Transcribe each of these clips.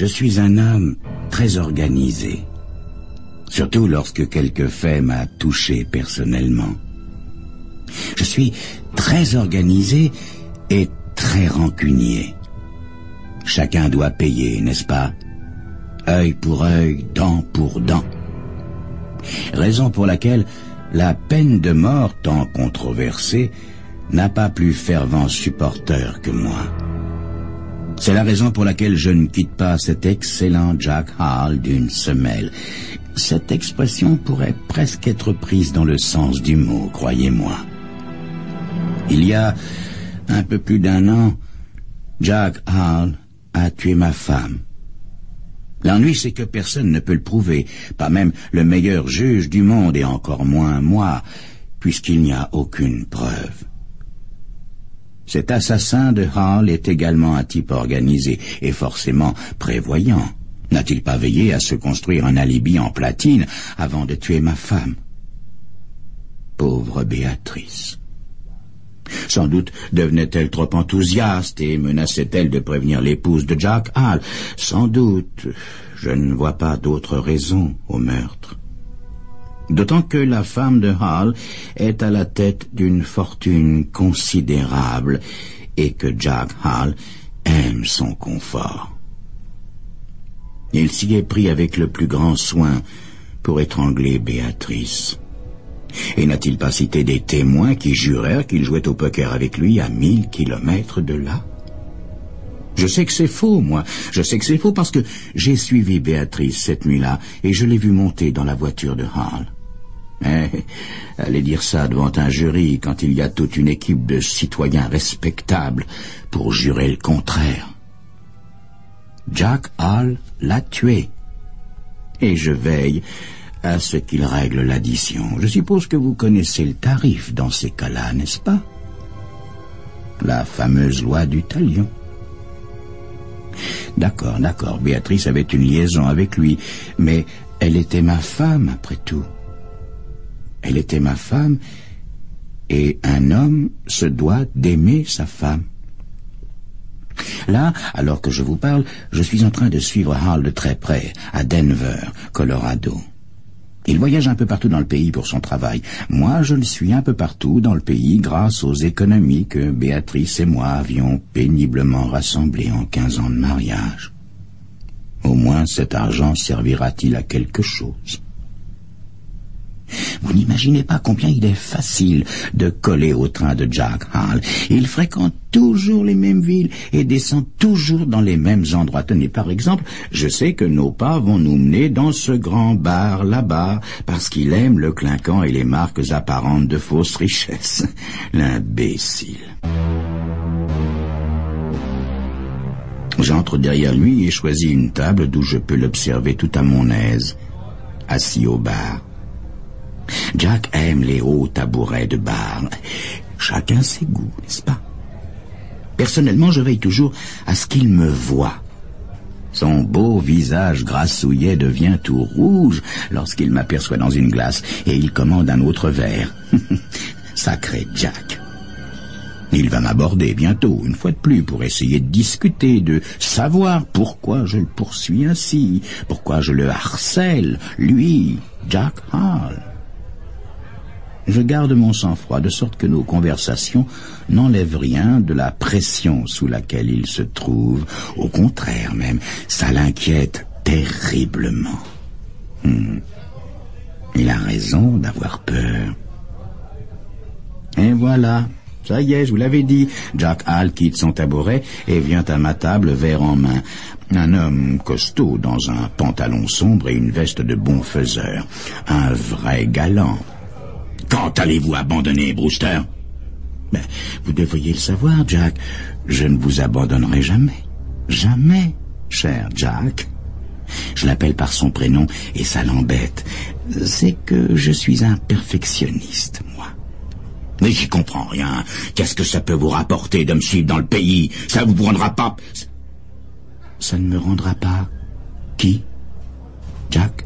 Je suis un homme très organisé, surtout lorsque quelque fait m'a touché personnellement. Je suis très organisé et très rancunier. Chacun doit payer, n'est-ce pas? Œil pour œil, dent pour dent. Raison pour laquelle la peine de mort, tant controversée, n'a pas plus fervent supporter que moi. C'est la raison pour laquelle je ne quitte pas cet excellent Jack Hall d'une semelle. Cette expression pourrait presque être prise dans le sens du mot, croyez-moi. Il y a un peu plus d'1 an, Jack Hall a tué ma femme. L'ennui, c'est que personne ne peut le prouver, pas même le meilleur juge du monde, et encore moins moi, puisqu'il n'y a aucune preuve. Cet assassin de Hall est également un type organisé et forcément prévoyant. N'a-t-il pas veillé à se construire un alibi en platine avant de tuer ma femme? Pauvre Béatrice. Sans doute devenait-elle trop enthousiaste et menaçait-elle de prévenir l'épouse de Jack Hall. Sans doute, je ne vois pas d'autre raison au meurtre. D'autant que la femme de Hall est à la tête d'une fortune considérable et que Jack Hall aime son confort. Il s'y est pris avec le plus grand soin pour étrangler Béatrice. Et n'a-t-il pas cité des témoins qui jurèrent qu'il jouait au poker avec lui à 1000 kilomètres de là? Je sais que c'est faux, moi. Je sais que c'est faux parce que j'ai suivi Béatrice cette nuit-là et je l'ai vue monter dans la voiture de Hall. Allez dire ça devant un jury quand il y a toute une équipe de citoyens respectables pour jurer le contraire. Jack Hall l'a tué. Et je veille à ce qu'il règle l'addition. Je suppose que vous connaissez le tarif dans ces cas-là, n'est-ce pas? La fameuse loi du talion. D'accord. Béatrice avait une liaison avec lui, mais elle était ma femme, après tout. Elle était ma femme, et un homme se doit d'aimer sa femme. Là, alors que je vous parle, je suis en train de suivre Hall de très près, à Denver, Colorado. Il voyage un peu partout dans le pays pour son travail. Moi, je le suis un peu partout dans le pays grâce aux économies que Béatrice et moi avions péniblement rassemblées en 15 ans de mariage. Au moins, cet argent servira-t-il à quelque chose. Vous n'imaginez pas combien il est facile de coller au train de Jack Hall. Il fréquente toujours les mêmes villes et descend toujours dans les mêmes endroits. Tenez, par exemple, je sais que nos pas vont nous mener dans ce grand bar là-bas parce qu'il aime le clinquant et les marques apparentes de fausses richesses. L'imbécile. J'entre derrière lui et choisis une table d'où je peux l'observer tout à mon aise, assis au bar. Jack aime les hauts tabourets de bar. Chacun ses goûts, n'est-ce pas? Personnellement, je veille toujours à ce qu'il me voie. Son beau visage grassouillet devient tout rouge lorsqu'il m'aperçoit dans une glace et il commande un autre verre. Sacré Jack. Il va m'aborder bientôt, une fois de plus, pour essayer de discuter, de savoir pourquoi je le poursuis ainsi, pourquoi je le harcèle, lui, Jack Hall. Je garde mon sang-froid de sorte que nos conversations n'enlèvent rien de la pression sous laquelle il se trouve. Au contraire même, ça l'inquiète terriblement. Il a raison d'avoir peur. Et voilà, ça y est, je vous l'avais dit. Jack Hall quitte son tabouret et vient à ma table, verre en main. Un homme costaud dans un pantalon sombre et une veste de bon faiseur. Un vrai galant. Quand allez-vous abandonner, Brewster? Vous devriez le savoir, Jack. Je ne vous abandonnerai jamais. Jamais, cher Jack. Je l'appelle par son prénom et ça l'embête. C'est que je suis un perfectionniste, moi. Mais j'y comprends rien. Qu'est-ce que ça peut vous rapporter de me suivre dans le pays? Ça vous rendra pas... Ça ne me rendra pas... Qui? Jack?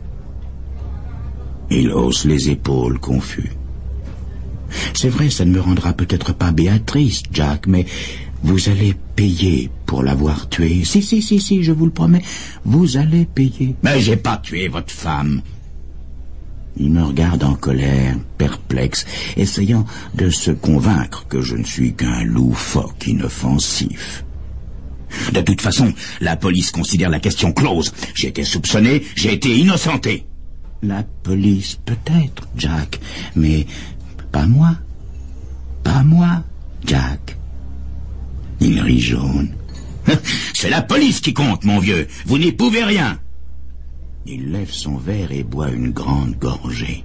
Il hausse les épaules, confus. C'est vrai, ça ne me rendra peut-être pas Béatrice, Jack, mais Vous allez payer pour l'avoir tué. Si, je vous le promets. Vous allez payer. Mais j'ai pas tué votre femme. Il me regarde en colère, perplexe, essayant de se convaincre que je ne suis qu'un loufoque inoffensif. De toute façon, la police considère la question close. J'ai été soupçonné, j'ai été innocenté. La police, peut-être, Jack, mais pas moi. Pas moi, Jack. Il rit jaune. C'est la police qui compte, mon vieux. Vous n'y pouvez rien. Il lève son verre et boit une grande gorgée.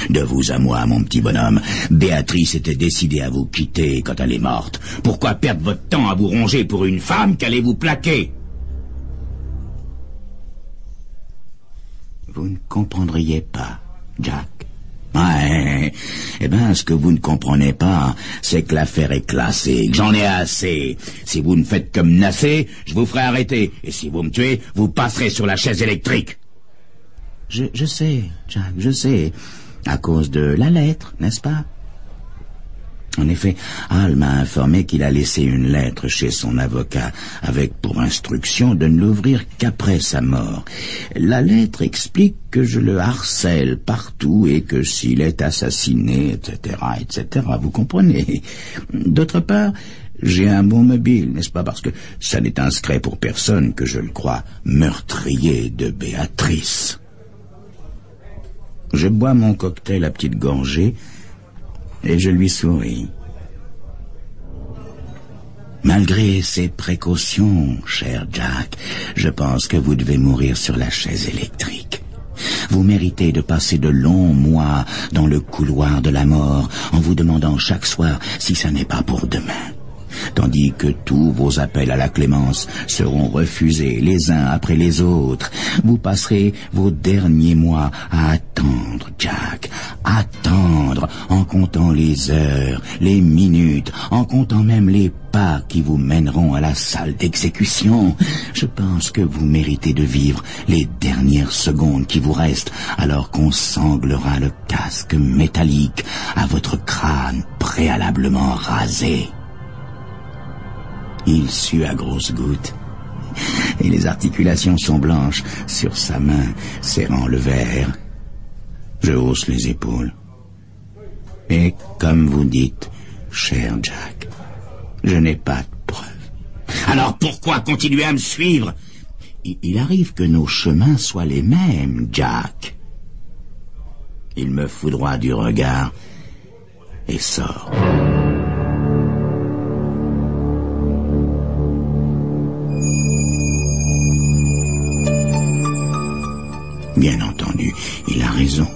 De vous à moi, mon petit bonhomme, Béatrice était décidée à vous quitter quand elle est morte. Pourquoi perdre votre temps à vous ronger pour une femme qu'allez vous plaquer? Vous ne comprendriez pas, Jack. Ouais, eh ben, ce que vous ne comprenez pas, c'est que l'affaire est classée, que j'en ai assez. Si vous ne faites que menacer, je vous ferai arrêter. Et si vous me tuez, vous passerez sur la chaise électrique. Je sais, Jack, je sais. À cause de la lettre, n'est-ce pas? En effet, Hal m'a informé qu'il a laissé une lettre chez son avocat, avec pour instruction de ne l'ouvrir qu'après sa mort. La lettre explique que je le harcèle partout et que s'il est assassiné, etc., vous comprenez. D'autre part, j'ai un bon mobile, n'est-ce pas, parce que ça n'est inscrit pour personne que je le crois meurtrier de Béatrice. Je bois mon cocktail à petite gorgée, et je lui souris. Malgré ces précautions, cher Jack, je pense que vous devez mourir sur la chaise électrique. Vous méritez de passer de longs mois dans le couloir de la mort en vous demandant chaque soir si ça n'est pas pour demain. Tandis que tous vos appels à la clémence seront refusés les uns après les autres. Vous passerez vos derniers mois à attendre, Jack, attendre, en comptant les heures, les minutes, en comptant même les pas qui vous mèneront à la salle d'exécution. Je pense que vous méritez de vivre les dernières secondes qui vous restent, alors qu'on sanglera le casque métallique à votre crâne préalablement rasé. Il sue à grosses gouttes, et les articulations sont blanches sur sa main serrant le verre. Je hausse les épaules. Et comme vous dites, cher Jack, je n'ai pas de preuves. Alors pourquoi continuer à me suivre? Il arrive que nos chemins soient les mêmes, Jack. Il me foudroie du regard et sort. Bien entendu, il a raison.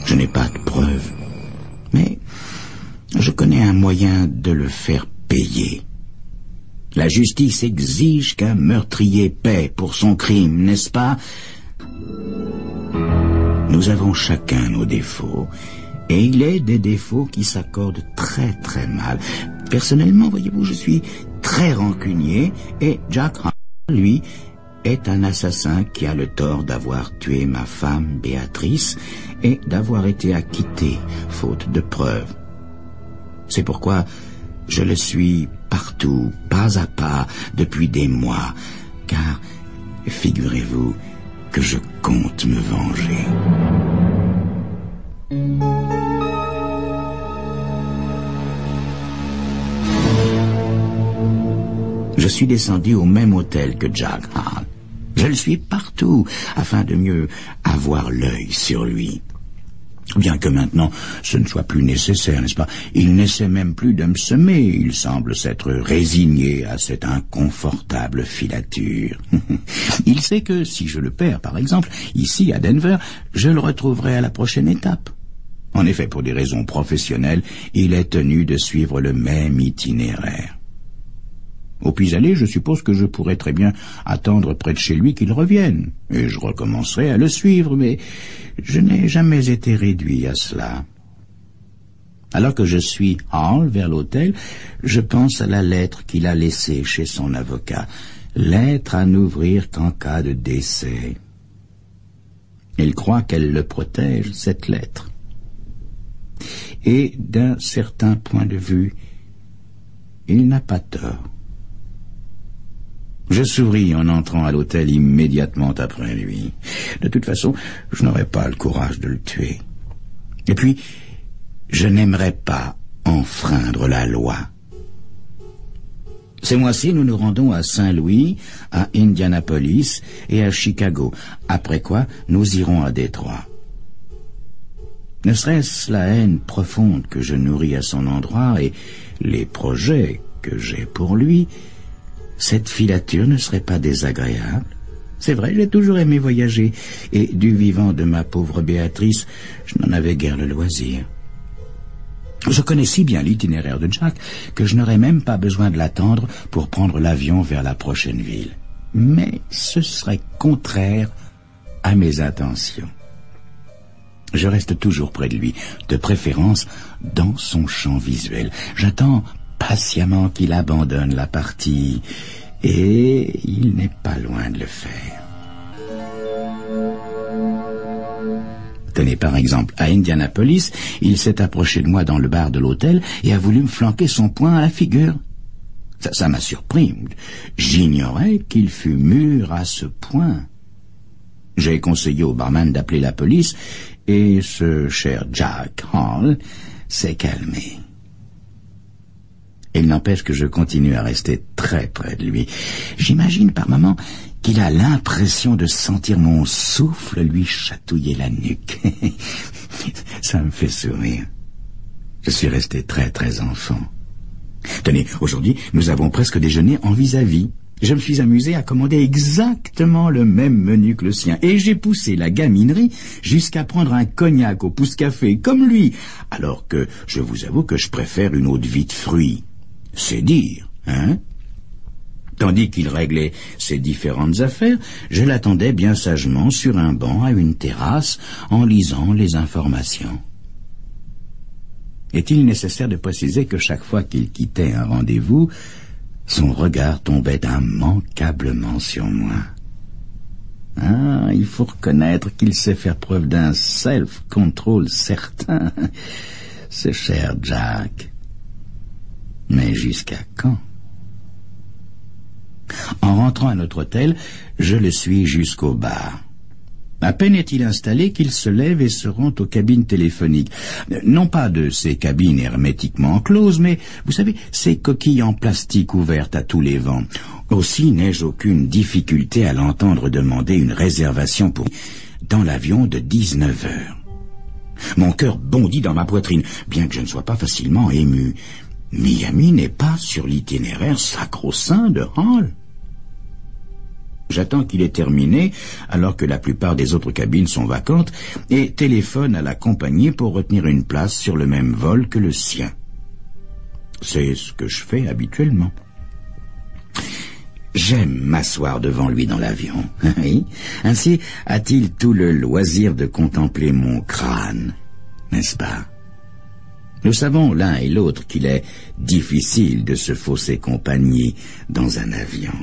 Je n'ai pas de preuves. Mais je connais un moyen de le faire payer. La justice exige qu'un meurtrier paie pour son crime, n'est-ce pas? Nous avons chacun nos défauts. Et il est des défauts qui s'accordent très très mal. Personnellement, voyez-vous, je suis très rancunier et Jack Hall, lui, est un assassin qui a le tort d'avoir tué ma femme Béatrice et d'avoir été acquitté, faute de preuves. C'est pourquoi je le suis partout, pas à pas, depuis des mois, car figurez-vous que je compte me venger. Je suis descendu au même hôtel que Jack Hall. Je le suis partout, afin de mieux avoir l'œil sur lui. Bien que maintenant, ce ne soit plus nécessaire, n'est-ce pas? Il n'essaie même plus de me semer. Il semble s'être résigné à cette inconfortable filature. Il sait que si je le perds, par exemple, ici à Denver, je le retrouverai à la prochaine étape. En effet, pour des raisons professionnelles, il est tenu de suivre le même itinéraire. Au pis-aller, je suppose que je pourrais très bien attendre près de chez lui qu'il revienne, et je recommencerai à le suivre, mais je n'ai jamais été réduit à cela. Alors que je suis Hall vers l'hôtel, je pense à la lettre qu'il a laissée chez son avocat, lettre à n'ouvrir qu'en cas de décès. Il croit qu'elle le protège, cette lettre. Et d'un certain point de vue, il n'a pas tort. Je souris en entrant à l'hôtel immédiatement après lui. De toute façon, je n'aurais pas le courage de le tuer. Et puis, je n'aimerais pas enfreindre la loi. Ces mois-ci, nous nous rendons à Saint-Louis, à Indianapolis et à Chicago, après quoi nous irons à Détroit. Ne serait-ce la haine profonde que je nourris à son endroit et les projets que j'ai pour lui, cette filature ne serait pas désagréable. C'est vrai, j'ai toujours aimé voyager, et du vivant de ma pauvre Béatrice, je n'en avais guère le loisir. Je connais si bien l'itinéraire de Jack que je n'aurais même pas besoin de l'attendre pour prendre l'avion vers la prochaine ville. Mais ce serait contraire à mes intentions. Je reste toujours près de lui, de préférence dans son champ visuel. J'attends patiemment qu'il abandonne la partie, et il n'est pas loin de le faire. Tenez, par exemple, à Indianapolis, il s'est approché de moi dans le bar de l'hôtel et a voulu me flanquer son poing à la figure. Ça m'a surpris. J'ignorais qu'il fût mûr à ce point. J'ai conseillé au barman d'appeler la police et ce cher Jack Hall s'est calmé. Il n'empêche que je continue à rester très près de lui. J'imagine par moments qu'il a l'impression de sentir mon souffle lui chatouiller la nuque. Ça me fait sourire. Je suis resté très très enfant. Tenez, aujourd'hui, nous avons presque déjeuné en vis-à-vis. Je me suis amusé à commander exactement le même menu que le sien. Et j'ai poussé la gaminerie jusqu'à prendre un cognac au pousse-café, comme lui. Alors que, je vous avoue que je préfère une eau-de-vie de fruits. C'est dire, hein? Tandis qu'il réglait ses différentes affaires, je l'attendais bien sagement sur un banc à une terrasse en lisant les informations. Est-il nécessaire de préciser que chaque fois qu'il quittait un rendez-vous, son regard tombait immanquablement sur moi? Ah, il faut reconnaître qu'il sait faire preuve d'un self-control certain, ce cher Jack. Mais jusqu'à quand? En rentrant à notre hôtel, je le suis jusqu'au bar. À peine est-il installé qu'il se lève et se rend aux cabines téléphoniques. Non pas de ces cabines hermétiquement closes, mais, vous savez, ces coquilles en plastique ouvertes à tous les vents. Aussi n'ai-je aucune difficulté à l'entendre demander une réservation pour dans l'avion de 19 heures. Mon cœur bondit dans ma poitrine, bien que je ne sois pas facilement ému. Miami n'est pas sur l'itinéraire sacro-saint de Hall. J'attends qu'il ait terminé, alors que la plupart des autres cabines sont vacantes, et téléphone à la compagnie pour retenir une place sur le même vol que le sien. C'est ce que je fais habituellement. J'aime m'asseoir devant lui dans l'avion. Oui, ainsi a-t-il tout le loisir de contempler mon crâne, n'est-ce pas? Nous savons l'un et l'autre qu'il est difficile de se fausser compagnie dans un avion.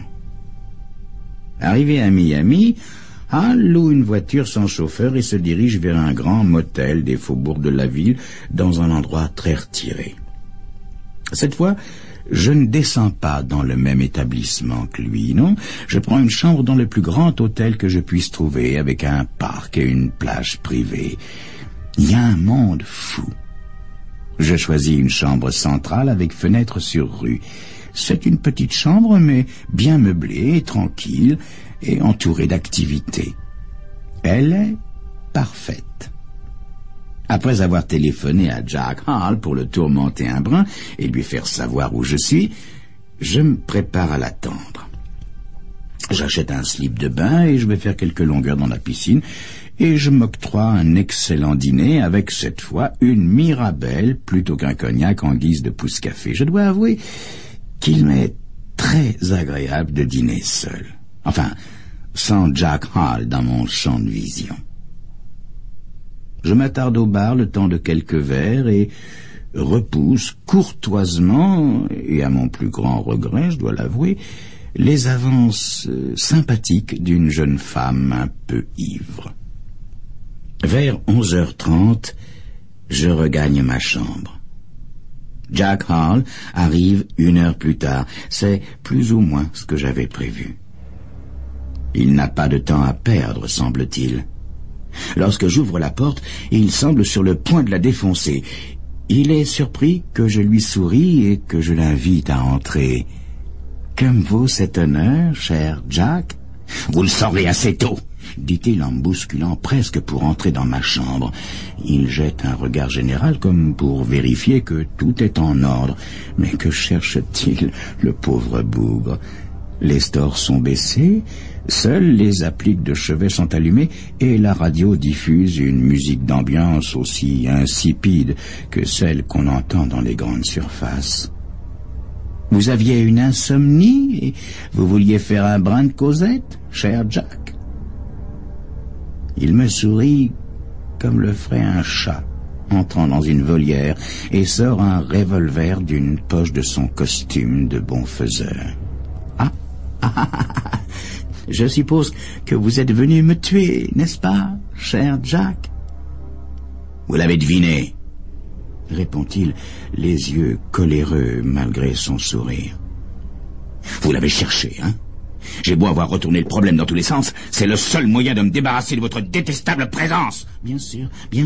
Arrivé à Miami, Hall loue une voiture sans chauffeur et se dirige vers un grand motel des faubourgs de la ville dans un endroit très retiré. Cette fois, je ne descends pas dans le même établissement que lui, non. Je prends une chambre dans le plus grand hôtel que je puisse trouver, avec un parc et une plage privée. Il y a un monde fou. Je choisis une chambre centrale avec fenêtre sur rue. C'est une petite chambre, mais bien meublée, tranquille et entourée d'activités. Elle est parfaite. Après avoir téléphoné à Jack Hall pour le tourmenter un brin et lui faire savoir où je suis, je me prépare à l'attendre. J'achète un slip de bain et je vais faire quelques longueurs dans la piscine et je m'octroie un excellent dîner avec cette fois une Mirabelle plutôt qu'un cognac en guise de pousse-café. Je dois avouer qu'il m'est très agréable de dîner seul. Enfin, sans Jack Hall dans mon champ de vision. Je m'attarde au bar le temps de quelques verres et repousse courtoisement, et à mon plus grand regret, je dois l'avouer, les avances sympathiques d'une jeune femme un peu ivre. Vers 11h30, je regagne ma chambre. Jack Hall arrive 1 heure plus tard. C'est plus ou moins ce que j'avais prévu. Il n'a pas de temps à perdre, semble-t-il. Lorsque j'ouvre la porte, il semble sur le point de la défoncer. Il est surpris que je lui souris et que je l'invite à entrer. « Que me vaut cet honneur, cher Jack ?»« Vous le saurez assez tôt !» dit-il en me bousculant presque pour entrer dans ma chambre. Il jette un regard général comme pour vérifier que tout est en ordre. Mais que cherche-t-il, le pauvre bougre? Les stores sont baissés, seules les appliques de chevet sont allumées et la radio diffuse une musique d'ambiance aussi insipide que celle qu'on entend dans les grandes surfaces. Vous aviez une insomnie et vous vouliez faire un brin de causette, cher Jack? Il me sourit comme le ferait un chat entrant dans une volière et sort un revolver d'une poche de son costume de bon faiseur. Je suppose que vous êtes venu me tuer, n'est-ce pas, cher Jack? Vous l'avez deviné, répond-il, les yeux coléreux malgré son sourire. Vous l'avez cherché, hein? J'ai beau avoir retourné le problème dans tous les sens, c'est le seul moyen de me débarrasser de votre détestable présence. Bien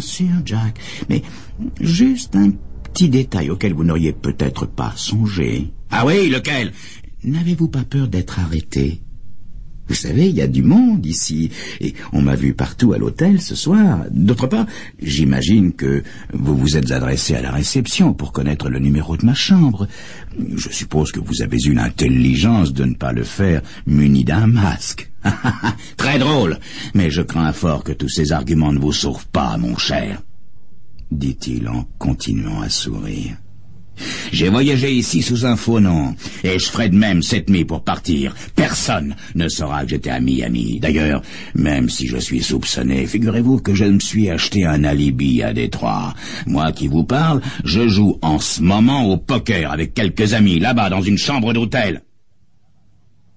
sûr, Jack, mais juste un petit détail auquel vous n'auriez peut-être pas songé. Ah oui, lequel? N'avez-vous pas peur d'être arrêté? Vous savez, il y a du monde ici, et on m'a vu partout à l'hôtel ce soir. D'autre part, j'imagine que vous vous êtes adressé à la réception pour connaître le numéro de ma chambre. Je suppose que vous avez eu l'intelligence de ne pas le faire muni d'un masque. Très drôle, mais je crains fort que tous ces arguments ne vous sauvent pas, mon cher, dit-il en continuant à sourire. J'ai voyagé ici sous un faux nom, et je ferai de même cette nuit pour partir. Personne ne saura que j'étais à Miami. D'ailleurs, même si je suis soupçonné, figurez-vous que je me suis acheté un alibi à Détroit. Moi qui vous parle, je joue en ce moment au poker avec quelques amis, là-bas, dans une chambre d'hôtel.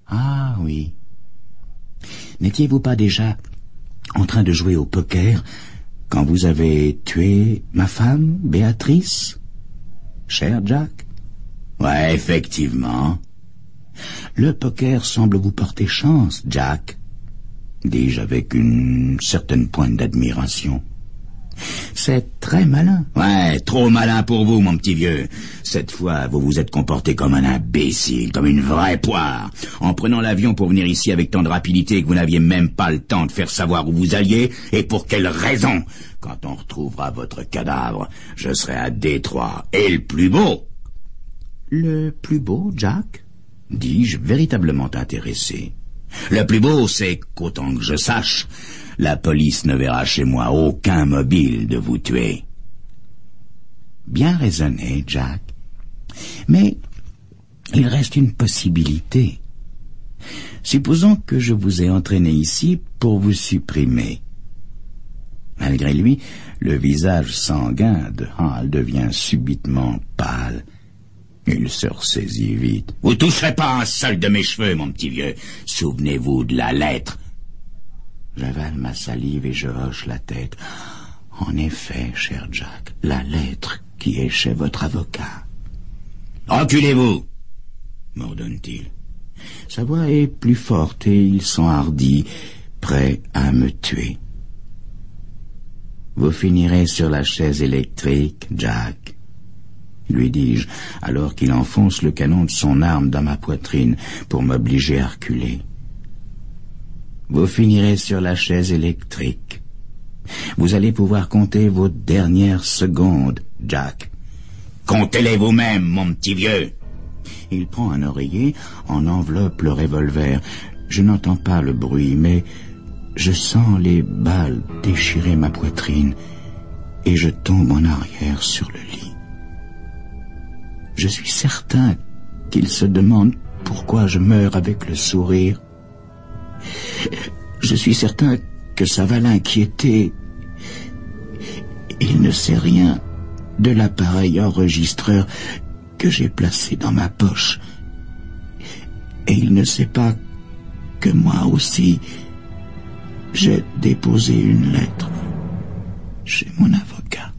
Ah oui. N'étiez-vous pas déjà en train de jouer au poker quand vous avez tué ma femme, Béatrice, cher Jack? Ouais, effectivement. Le poker semble vous porter chance, Jack, dis-je avec une certaine pointe d'admiration. C'est très malin. Ouais, trop malin pour vous, mon petit vieux. Cette fois, vous vous êtes comporté comme un imbécile, comme une vraie poire, en prenant l'avion pour venir ici avec tant de rapidité que vous n'aviez même pas le temps de faire savoir où vous alliez et pour quelle raison. Quand on retrouvera votre cadavre, je serai à Détroit, et le plus beau. Le plus beau, Jack? Dis-je, véritablement intéressé. Le plus beau, c'est qu'autant que je sache, la police ne verra chez moi aucun mobile de vous tuer. Bien raisonné, Jack. Mais il reste une possibilité. Supposons que je vous ai entraîné ici pour vous supprimer. Malgré lui, le visage sanguin de Hall devient subitement pâle. Il se ressaisit vite. « Vous toucherez pas un seul de mes cheveux, mon petit vieux. Souvenez-vous de la lettre. » J'avale ma salive et je hoche la tête. « En effet, cher Jack, la lettre qui est chez votre avocat. »« Reculez-vous !» m'ordonne-t-il. Sa voix est plus forte et il s'enhardit, prêt à me tuer. « Vous finirez sur la chaise électrique, Jack, » lui dis-je, alors qu'il enfonce le canon de son arme dans ma poitrine pour m'obliger à reculer. Vous finirez sur la chaise électrique. Vous allez pouvoir compter vos dernières secondes, Jack. Comptez-les vous-même, mon petit vieux. Il prend un oreiller, en enveloppe le revolver. Je n'entends pas le bruit, mais je sens les balles déchirer ma poitrine et je tombe en arrière sur le lit. Je suis certain qu'il se demande pourquoi je meurs avec le sourire. Je suis certain que ça va l'inquiéter. Il ne sait rien de l'appareil enregistreur que j'ai placé dans ma poche. Et il ne sait pas que moi aussi, j'ai déposé une lettre chez mon avocat.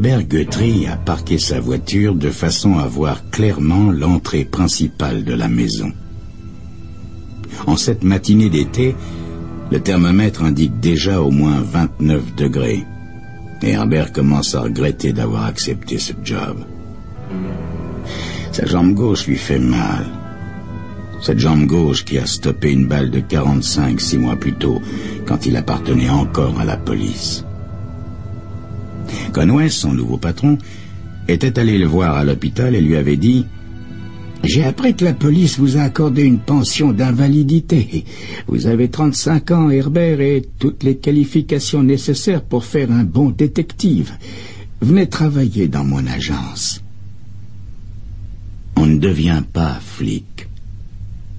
Herbert Guthrie a parqué sa voiture de façon à voir clairement l'entrée principale de la maison. En cette matinée d'été, le thermomètre indique déjà au moins 29 degrés. Et Herbert commence à regretter d'avoir accepté ce job. Sa jambe gauche lui fait mal. Cette jambe gauche qui a stoppé une balle de 45 6 mois plus tôt, quand il appartenait encore à la police. Conway, son nouveau patron, était allé le voir à l'hôpital et lui avait dit « J'ai appris que la police vous a accordé une pension d'invalidité. Vous avez 35 ans, Herbert, et toutes les qualifications nécessaires pour faire un bon détective. Venez travailler dans mon agence. » On ne devient pas flic.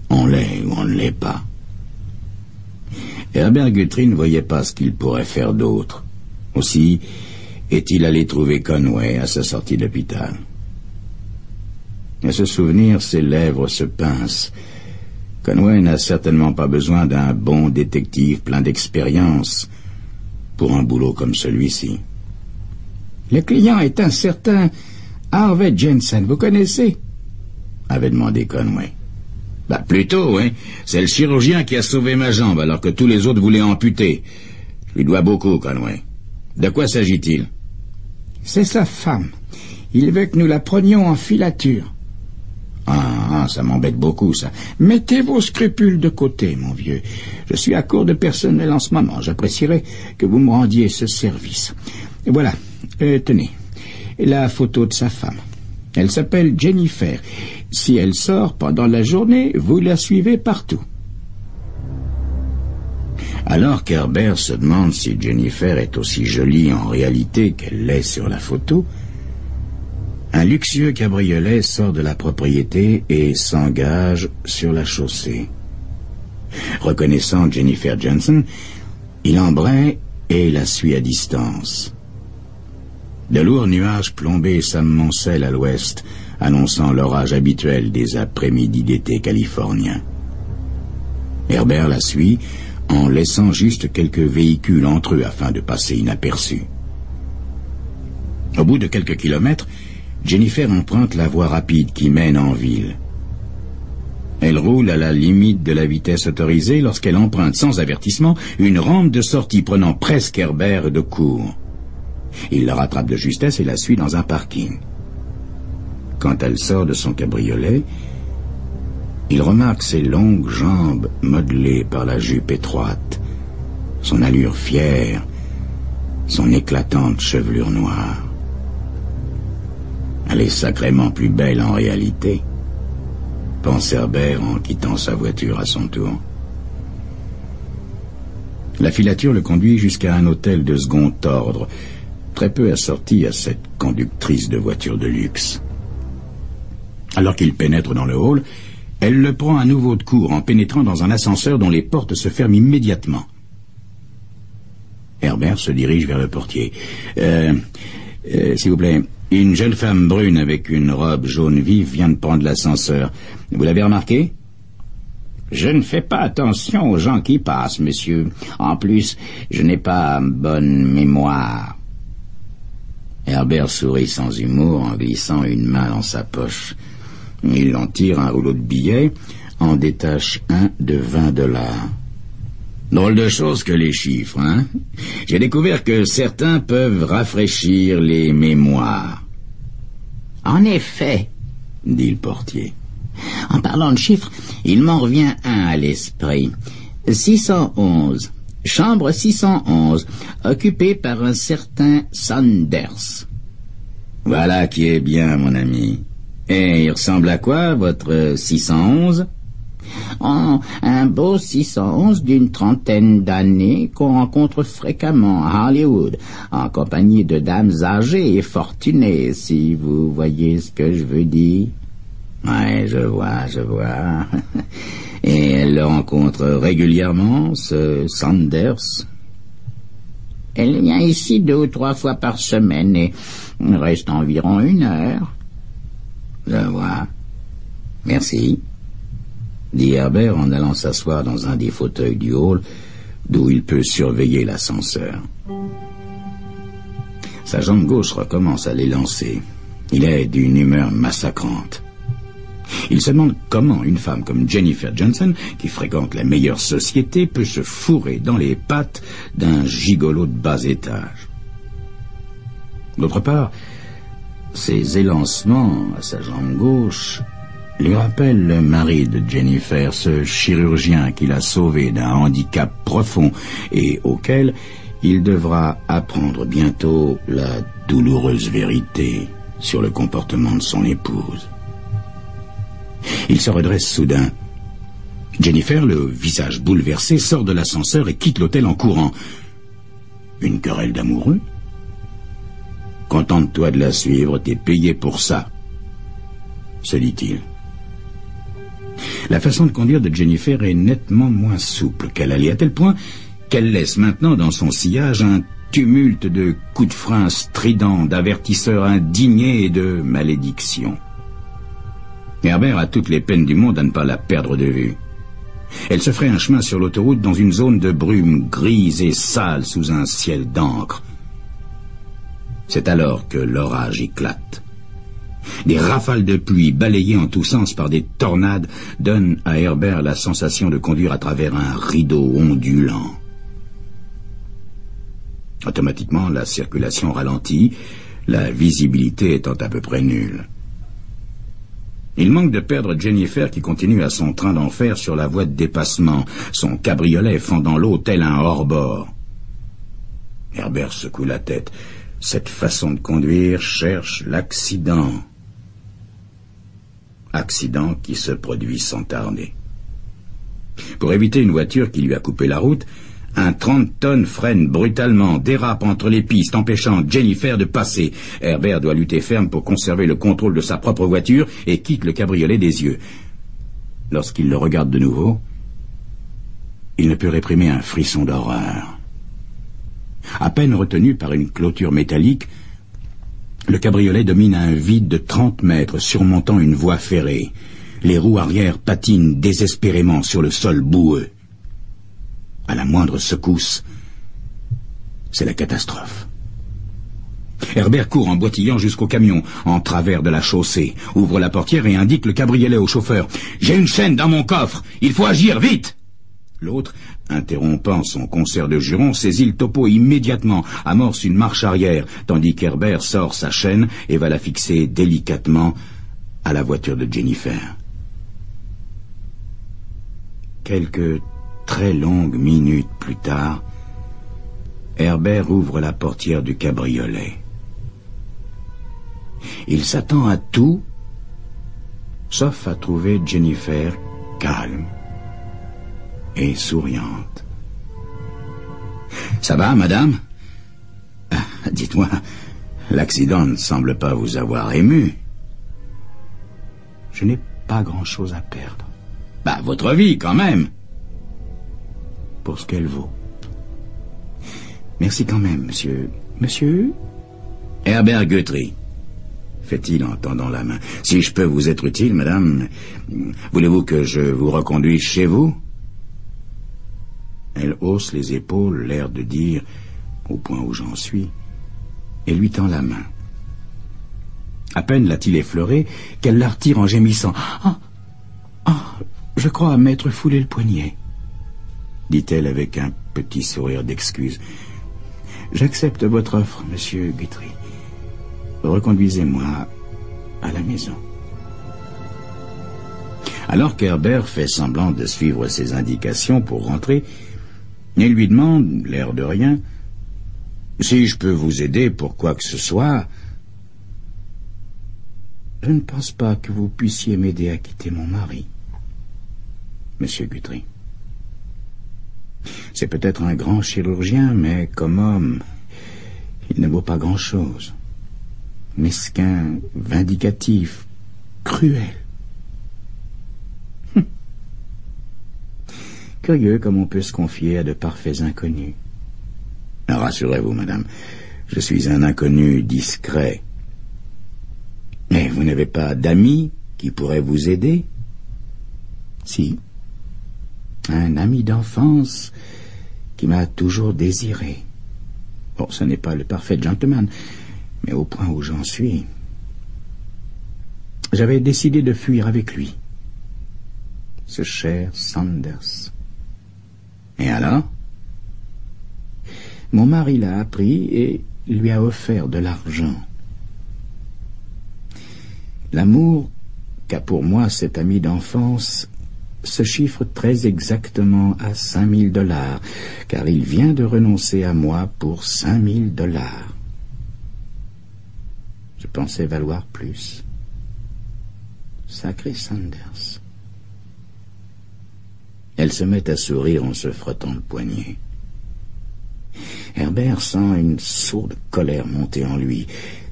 On l'est ou on ne l'est pas. Herbert Guthrie ne voyait pas ce qu'il pourrait faire d'autre. Aussi est-il allé trouver Conway à sa sortie d'hôpital. À ce souvenir, ses lèvres se pincent. Conway n'a certainement pas besoin d'un bon détective plein d'expérience pour un boulot comme celui-ci. Le client est un certain Harvey Jensen, vous connaissez? Avait demandé Conway. Plutôt, hein. C'est le chirurgien qui a sauvé ma jambe alors que tous les autres voulaient amputer. Je lui dois beaucoup, Conway. De quoi s'agit-il? C'est sa femme. Il veut que nous la prenions en filature. Ça m'embête beaucoup, ça. Mettez vos scrupules de côté, mon vieux. Je suis à court de personnel en ce moment. J'apprécierais que vous me rendiez ce service. Et voilà. Tenez. La photo de sa femme. Elle s'appelle Jennifer. Si elle sort pendant la journée, vous la suivez partout. Alors qu'Herbert se demande si Jennifer est aussi jolie en réalité qu'elle l'est sur la photo, un luxueux cabriolet sort de la propriété et s'engage sur la chaussée. Reconnaissant Jennifer Jensen, il embraye et la suit à distance. De lourds nuages plombés s'amoncellent à l'ouest, annonçant l'orage habituel des après-midi d'été californiens. Herbert la suit en laissant juste quelques véhicules entre eux afin de passer inaperçus. Au bout de quelques kilomètres, Jennifer emprunte la voie rapide qui mène en ville. Elle roule à la limite de la vitesse autorisée lorsqu'elle emprunte sans avertissement une rampe de sortie prenant presque Herbert de court. Il la rattrape de justesse et la suit dans un parking. Quand elle sort de son cabriolet, il remarque ses longues jambes modelées par la jupe étroite, son allure fière, son éclatante chevelure noire. Elle est sacrément plus belle en réalité, pense Herbert en quittant sa voiture à son tour. La filature le conduit jusqu'à un hôtel de second ordre, très peu assorti à cette conductrice de voiture de luxe. Alors qu'il pénètre dans le hall, elle le prend à nouveau de court en pénétrant dans un ascenseur dont les portes se ferment immédiatement. Herbert se dirige vers le portier. S'il vous plaît, une jeune femme brune avec une robe jaune vive vient de prendre l'ascenseur. Vous l'avez remarqué? Je ne fais pas attention aux gens qui passent, monsieur. En plus, je n'ai pas bonne mémoire. Herbert sourit sans humour en glissant une main dans sa poche. Il en tire un rouleau de billets, en détache un de 20 $. Drôle de chose que les chiffres, hein? J'ai découvert que certains peuvent rafraîchir les mémoires. En effet, dit le portier. En parlant de chiffres, il m'en revient un à l'esprit. 611. Chambre 611, occupée par un certain Saunders. Voilà qui est bien, mon ami. Et il ressemble à quoi, votre 611? Oh, un beau 611 d'une trentaine d'années qu'on rencontre fréquemment à Hollywood, en compagnie de dames âgées et fortunées, si vous voyez ce que je veux dire. Ouais, je vois. Et elle le rencontre régulièrement, ce Saunders? Elle vient ici 2 ou 3 fois par semaine et reste environ 1 heure. Je vois. Merci, dit Herbert en allant s'asseoir dans un des fauteuils du hall d'où il peut surveiller l'ascenseur. Sa jambe gauche recommence à l'élancer. Il est d'une humeur massacrante. Il se demande comment une femme comme Jennifer Johnson, qui fréquente la meilleure société, peut se fourrer dans les pattes d'un gigolo de bas étage. D'autre part, ses élancements à sa jambe gauche lui rappellent le mari de Jennifer, ce chirurgien qui l'a sauvé d'un handicap profond et auquel il devra apprendre bientôt la douloureuse vérité sur le comportement de son épouse. Il se redresse soudain. Jennifer, le visage bouleversé, sort de l'ascenseur et quitte l'hôtel en courant. Une querelle d'amoureux? Contente-toi de la suivre, t'es payé pour ça, se dit-il. La façon de conduire de Jennifer est nettement moins souple qu'elle allait, à tel point qu'elle laisse maintenant dans son sillage un tumulte de coups de frein stridents, d'avertisseurs indignés et de malédictions. Herbert a toutes les peines du monde à ne pas la perdre de vue. Elle se ferait un chemin sur l'autoroute dans une zone de brume grise et sale sous un ciel d'encre. C'est alors que l'orage éclate. Des rafales de pluie balayées en tous sens par des tornades donnent à Herbert la sensation de conduire à travers un rideau ondulant. Automatiquement, la circulation ralentit, la visibilité étant à peu près nulle. Il manque de perdre Jennifer qui continue à son train d'enfer sur la voie de dépassement, son cabriolet fendant l'eau tel un hors-bord. Herbert secoue la tête. Cette façon de conduire cherche l'accident. Accident qui se produit sans tarder. Pour éviter une voiture qui lui a coupé la route, un 30 tonnes freine brutalement, dérape entre les pistes, empêchant Jennifer de passer. Herbert doit lutter ferme pour conserver le contrôle de sa propre voiture et quitte le cabriolet des yeux. Lorsqu'il le regarde de nouveau, il ne peut réprimer un frisson d'horreur. À peine retenu par une clôture métallique, le cabriolet domine un vide de 30 mètres surmontant une voie ferrée. Les roues arrière patinent désespérément sur le sol boueux. À la moindre secousse, c'est la catastrophe. Herbert court en boitillant jusqu'au camion, en travers de la chaussée, ouvre la portière et indique le cabriolet au chauffeur. « J'ai une chaîne dans mon coffre, il faut agir, vite !» L'autre, interrompant son concert de jurons, saisit le topo immédiatement, amorce une marche arrière, tandis qu'Herbert sort sa chaîne et va la fixer délicatement à la voiture de Jennifer. Quelques très longues minutes plus tard, Herbert ouvre la portière du cabriolet. Il s'attend à tout, sauf à trouver Jennifer calme et souriante. « Ça va, madame ? Dites-moi, l'accident ne semble pas vous avoir ému. »« Je n'ai pas grand-chose à perdre. »« Votre vie, quand même. » Pour ce qu'elle vaut. Merci quand même, monsieur. Monsieur ? Herbert Guthrie, fait-il en tendant la main. Si je peux vous être utile, madame, voulez-vous que je vous reconduise chez vous ? Elle hausse les épaules, l'air de dire, au point où j'en suis, et lui tend la main. À peine l'a-t-il effleurée qu'elle la retire en gémissant. Je crois m'être foulé le poignet, dit-elle avec un petit sourire d'excuse. J'accepte votre offre, monsieur Guthrie. Reconduisez-moi à la maison. Alors qu'Herbert fait semblant de suivre ses indications pour rentrer, il lui demande, l'air de rien, « Si je peux vous aider pour quoi que ce soit... » « Je ne pense pas que vous puissiez m'aider à quitter mon mari, monsieur Guthrie. C'est peut-être un grand chirurgien, mais comme homme, il ne vaut pas grand-chose. Mesquin, vindicatif, cruel. Curieux comme on peut se confier à de parfaits inconnus. Rassurez-vous, madame, je suis un inconnu discret. Mais vous n'avez pas d'amis qui pourraient vous aider? Si. Un ami d'enfance qui m'a toujours désiré. Bon, ce n'est pas le parfait gentleman, mais au point où j'en suis, j'avais décidé de fuir avec lui. Ce cher Sanders. Et alors? Mon mari l'a appris et lui a offert de l'argent. L'amour qu'a pour moi cet ami d'enfance se chiffre très exactement à $5 000, car il vient de renoncer à moi pour $5 000. Je pensais valoir plus. Sacré Sanders. Elle se met à sourire en se frottant le poignet. Herbert sent une sourde colère monter en lui,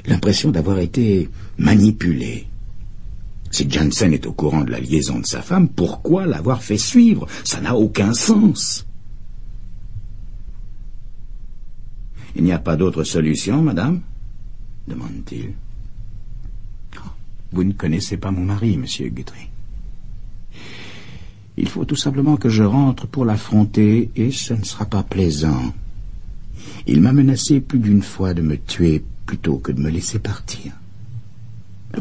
l'impression d'avoir été manipulé. Si Jensen est au courant de la liaison de sa femme, pourquoi l'avoir fait suivre? Ça n'a aucun sens. Il n'y a pas d'autre solution, madame? Demande-t-il. Oh, vous ne connaissez pas mon mari, monsieur Guthrie. Il faut tout simplement que je rentre pour l'affronter, et ce ne sera pas plaisant. Il m'a menacé plus d'une fois de me tuer plutôt que de me laisser partir.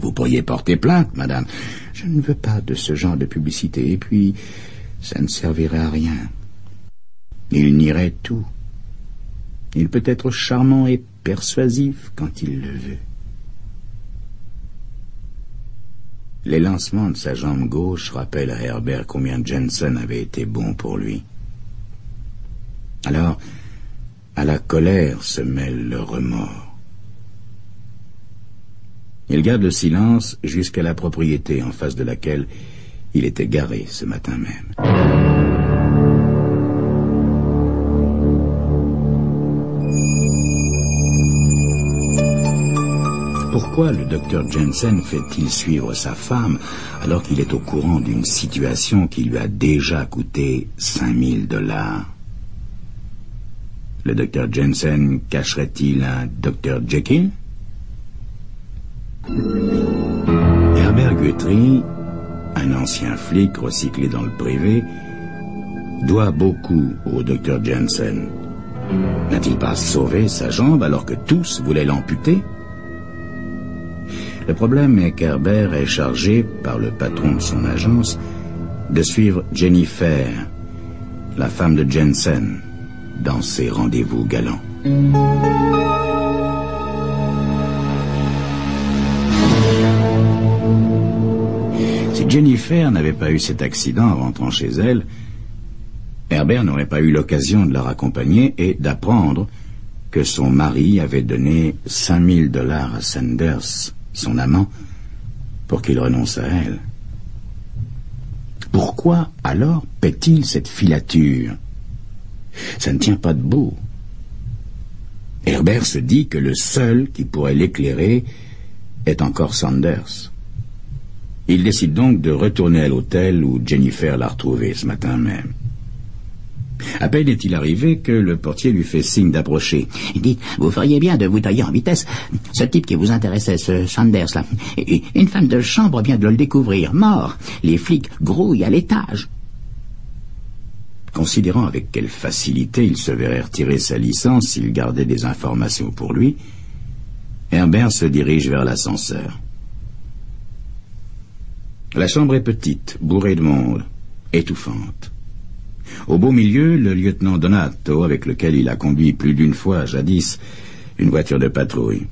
Vous pourriez porter plainte, madame. Je ne veux pas de ce genre de publicité, et puis ça ne servirait à rien. Il nierait tout. Il peut être charmant et persuasif quand il le veut. Les lancements de sa jambe gauche rappellent à Herbert combien Jensen avait été bon pour lui. Alors, à la colère se mêle le remords. Il garde le silence jusqu'à la propriété en face de laquelle il était garé ce matin même. Pourquoi le docteur Jensen fait-il suivre sa femme alors qu'il est au courant d'une situation qui lui a déjà coûté $5 000? Le docteur Jensen cacherait-il un docteur Jekyll? Herbert Guthrie, un ancien flic recyclé dans le privé, doit beaucoup au docteur Jensen. N'a-t-il pas sauvé sa jambe alors que tous voulaient l'amputer? Le problème est qu'Herbert est chargé par le patron de son agence de suivre Jennifer, la femme de Jensen, dans ses rendez-vous galants. Si Jennifer n'avait pas eu cet accident en rentrant chez elle, Herbert n'aurait pas eu l'occasion de la raccompagner et d'apprendre que son mari avait donné $5 000 à Sanders, son amant, pour qu'il renonce à elle. Pourquoi alors paie-t-il cette filature? Ça ne tient pas debout. Herbert se dit que le seul qui pourrait l'éclairer est encore Sanders. Il décide donc de retourner à l'hôtel où Jennifer l'a retrouvé ce matin même. À peine est-il arrivé que le portier lui fait signe d'approcher. Dites, vous feriez bien de vous tailler en vitesse. Ce type qui vous intéressait, ce Sanders, là. Une femme de chambre vient de le découvrir, mort. Les flics grouillent à l'étage. Considérant avec quelle facilité il se verrait retirer sa licence s'il gardait des informations pour lui, Herbert se dirige vers l'ascenseur. La chambre est petite, bourrée de monde, étouffante. Au beau milieu, le lieutenant Donato, avec lequel il a conduit plus d'une fois, jadis, une voiture de patrouille.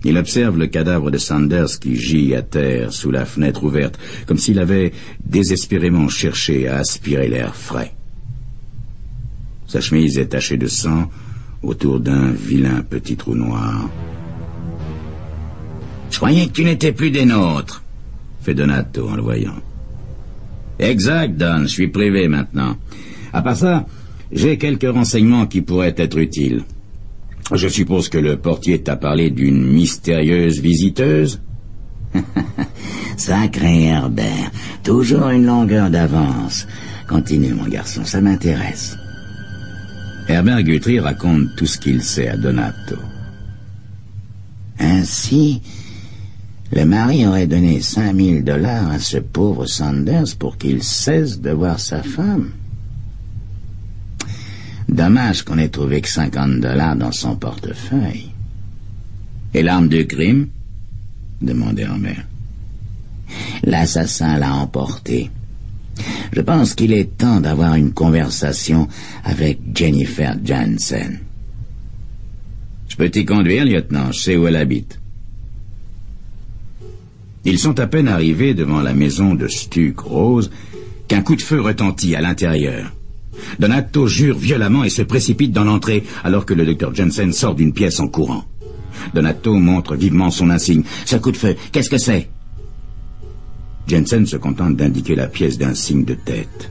Il observe le cadavre de Sanders qui gît à terre sous la fenêtre ouverte, comme s'il avait désespérément cherché à aspirer l'air frais. Sa chemise est tachée de sang autour d'un vilain petit trou noir. « Je croyais que tu n'étais plus des nôtres », fait Donato en le voyant. « Exact, Don, je suis privé maintenant. À part ça, j'ai quelques renseignements qui pourraient être utiles. Je suppose que le portier t'a parlé d'une mystérieuse visiteuse ?» Sacré Herbert, toujours une longueur d'avance. Continue, mon garçon, ça m'intéresse. Herbert Guthrie raconte tout ce qu'il sait à Donato. Ainsi, le mari aurait donné $5 000 à ce pauvre Sanders pour qu'il cesse de voir sa femme. Dommage qu'on ait trouvé que $50 dans son portefeuille. Et l'arme de crime? Demandait Herbert. L'assassin l'a emporté. Je pense qu'il est temps d'avoir une conversation avec Jennifer Jansen. Je peux t'y conduire, lieutenant, je sais où elle habite. Ils sont à peine arrivés devant la maison de Stuck Rose qu'un coup de feu retentit à l'intérieur. Donato jure violemment et se précipite dans l'entrée alors que le docteur Jansen sort d'une pièce en courant. Donato montre vivement son insigne. Ce coup de feu, qu'est-ce que c'est? Jansen se contente d'indiquer la pièce d'un signe de tête.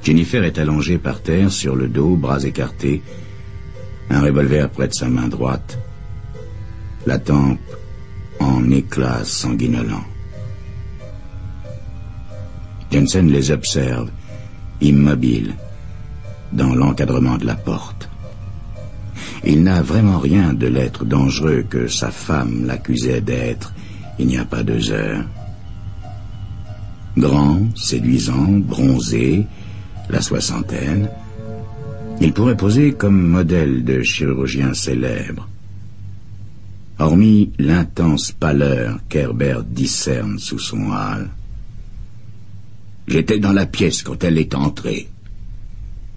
Jennifer est allongée par terre, sur le dos, bras écartés, un revolver près de sa main droite, la tempe en éclats sanguinolents. Jansen les observe, immobile, dans l'encadrement de la porte. Il n'a vraiment rien de l'être dangereux que sa femme l'accusait d'être il n'y a pas 2 heures. Grand, séduisant, bronzé, la soixantaine, il pourrait poser comme modèle de chirurgien célèbre. Hormis l'intense pâleur qu'Herbert discerne sous son hâle. J'étais dans la pièce quand elle est entrée,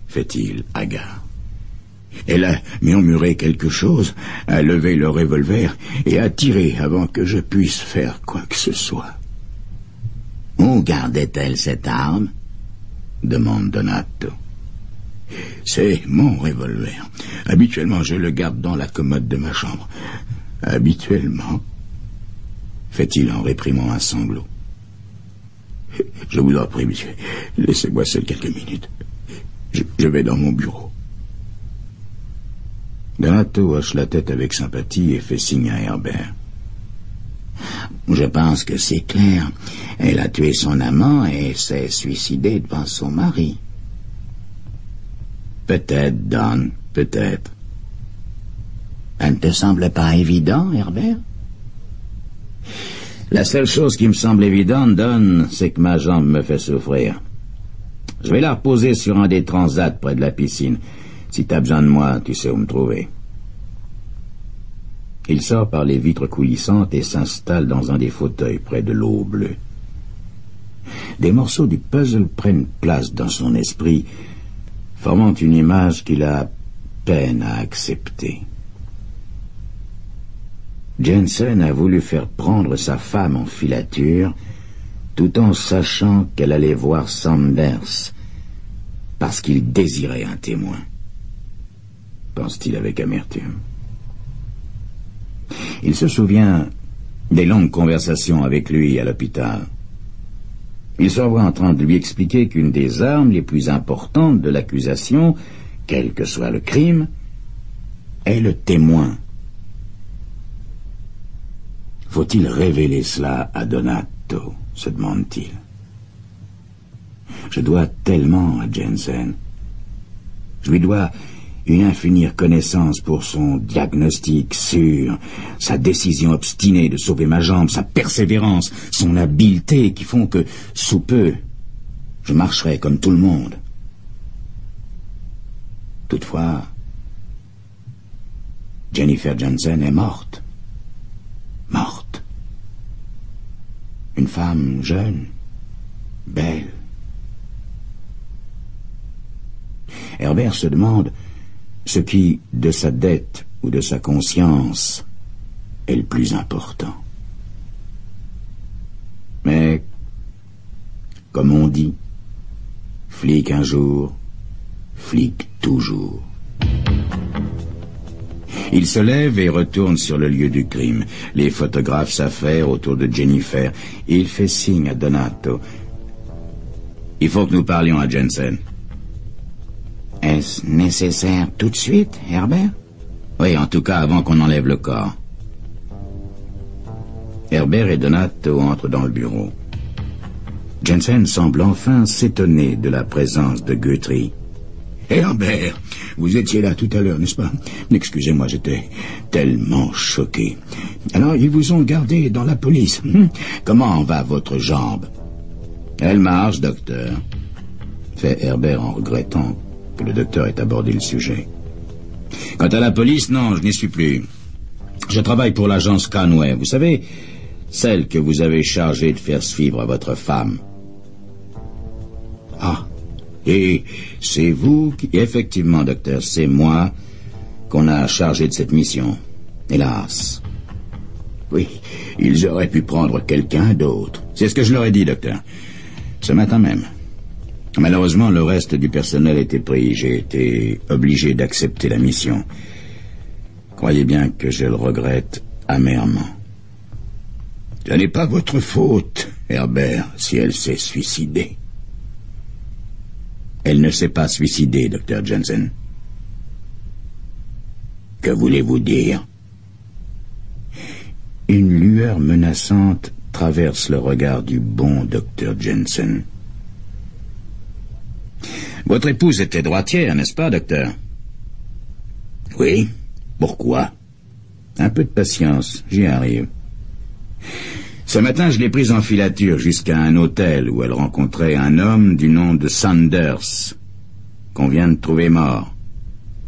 fait-il hagard. Elle a murmuré quelque chose, a levé le revolver et a tiré avant que je puisse faire quoi que ce soit. Où gardait-elle cette arme? Demande Donato. C'est mon revolver. Habituellement, je le garde dans la commode de ma chambre. Habituellement, fait-il en réprimant un sanglot. Je vous en prie, monsieur, laissez-moi seul quelques minutes. Je vais dans mon bureau. Donato hoche la tête avec sympathie et fait signe à Herbert. Je pense que c'est clair. Elle a tué son amant et s'est suicidée devant son mari. Peut-être, Don, peut-être. Elle ne te semble pas évident, Herbert? La seule chose qui me semble évidente, Don, c'est que ma jambe me fait souffrir. Je vais la reposer sur un des transats près de la piscine. Si t'as besoin de moi, tu sais où me trouver. Il sort par les vitres coulissantes et s'installe dans un des fauteuils près de l'eau bleue. Des morceaux du puzzle prennent place dans son esprit, formant une image qu'il a peine à accepter. Jansen a voulu faire prendre sa femme en filature, tout en sachant qu'elle allait voir Sanders, parce qu'il désirait un témoin, pense-t-il avec amertume. Il se souvient des longues conversations avec lui à l'hôpital. Il se voit en train de lui expliquer qu'une des armes les plus importantes de l'accusation, quel que soit le crime, est le témoin. Faut-il révéler cela à Donato, se demande-t-il. Je dois tellement à Jansen. Je lui dois une infinie reconnaissance pour son diagnostic sûr, sa décision obstinée de sauver ma jambe, sa persévérance, son habileté qui font que, sous peu, je marcherai comme tout le monde. Toutefois, Jennifer Jansen est morte. Morte. Une femme jeune, belle. Herbert se demande ce qui, de sa dette ou de sa conscience, est le plus important. Mais, comme on dit, flic un jour, flic toujours. Il se lève et retourne sur le lieu du crime. Les photographes s'affairent autour de Jennifer et il fait signe à Donato. Il faut que nous parlions à Jansen. Est-ce nécessaire tout de suite, Herbert? Oui, en tout cas avant qu'on enlève le corps. Herbert et Donato entrent dans le bureau. Jansen semble enfin s'étonner de la présence de Guthrie. Herbert, vous étiez là tout à l'heure, n'est-ce pas? Excusez-moi, j'étais tellement choqué. Alors, ils vous ont gardé dans la police. Comment va votre jambe? Elle marche, docteur. fait Herbert en regrettant que le docteur ait abordé le sujet. Quant à la police, non, je n'y suis plus. Je travaille pour l'agence Conway, vous savez, celle que vous avez chargée de faire suivre à votre femme. Ah, et c'est vous qui... Effectivement, docteur, c'est moi qu'on a chargé de cette mission. Hélas. Oui, ils auraient pu prendre quelqu'un d'autre. C'est ce que je leur ai dit, docteur. Ce matin même. Malheureusement, le reste du personnel était pris. J'ai été obligé d'accepter la mission. Croyez bien que je le regrette amèrement. Ce n'est pas votre faute, Herbert, si elle s'est suicidée. Elle ne s'est pas suicidée, docteur Jensen. Que voulez-vous dire? Une lueur menaçante traverse le regard du bon docteur Jensen. Votre épouse était droitière, n'est-ce pas, docteur? Oui. Pourquoi? Un peu de patience, j'y arrive. Ce matin, je l'ai prise en filature jusqu'à un hôtel où elle rencontrait un homme du nom de Sanders, qu'on vient de trouver mort.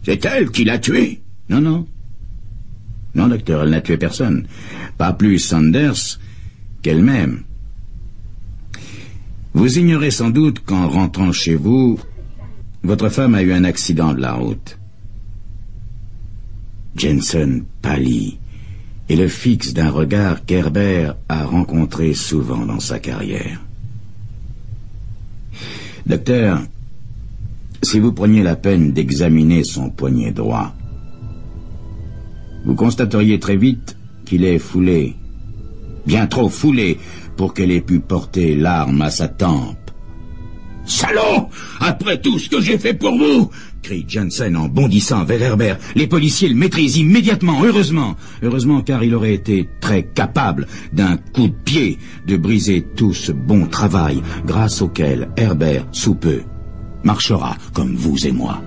C'est elle qui l'a tué? Non, non. Non, docteur, elle n'a tué personne. Pas plus Sanders qu'elle-même. Vous ignorez sans doute qu'en rentrant chez vous, votre femme a eu un accident de la route. Jensen pâlit et le fixe d'un regard qu'Herbert a rencontré souvent dans sa carrière. Docteur, si vous preniez la peine d'examiner son poignet droit, vous constateriez très vite qu'il est foulé, bien trop foulé pour qu'elle ait pu porter l'arme à sa tempe. « Salaud! Après tout ce que j'ai fait pour vous !» crie Jensen en bondissant vers Herbert. Les policiers le maîtrisent immédiatement, heureusement. Heureusement, car il aurait été très capable d'un coup de pied de briser tout ce bon travail grâce auquel Herbert, sous peu, marchera comme vous et moi.